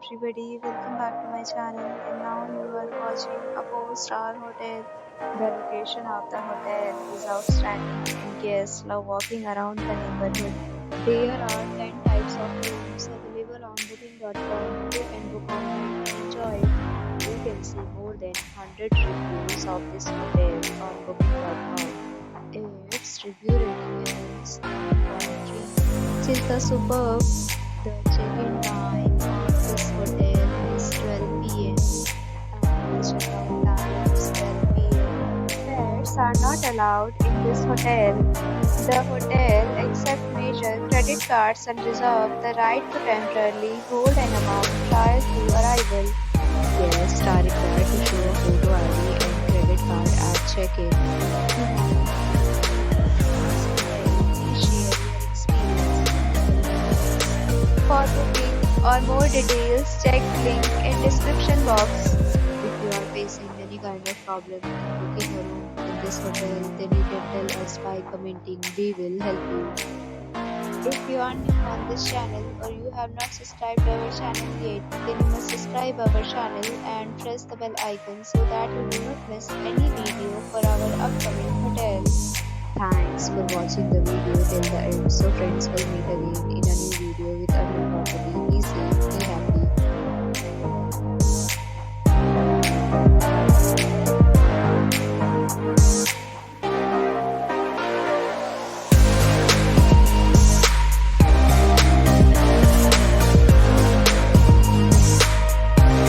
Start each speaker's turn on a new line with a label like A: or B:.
A: everybody, welcome back to my channel. And now you are watching a 4-star hotel. The location of the hotel is outstanding and guests love walking around the neighborhood. There are 10 types of rooms available on booking.com. You can book online and enjoy it. You can see more than 100 reviews of this hotel on booking.com. Its review rating is 9.3, which is the superb. The check-in time of this hotel is 12 p.m. and the check-out time is 12 p.m. Pets are not allowed in this hotel. The hotel accepts major credit cards and reserves the right to temporarily hold an amount prior to arrival. Guests are required to show a photo ID and credit card at check-in. For booking or more details, check link in description box. If you are facing any kind of problem in booking a room in this hotel, then you can tell us by commenting. We will help you. If you are new on this channel or you have not subscribed our channel yet, then you must subscribe our channel and press the bell icon so that you do not miss any video for our upcoming hotels. Thanks for watching the video till the end. So friends, will meet again in a new video with a new property. Be safe.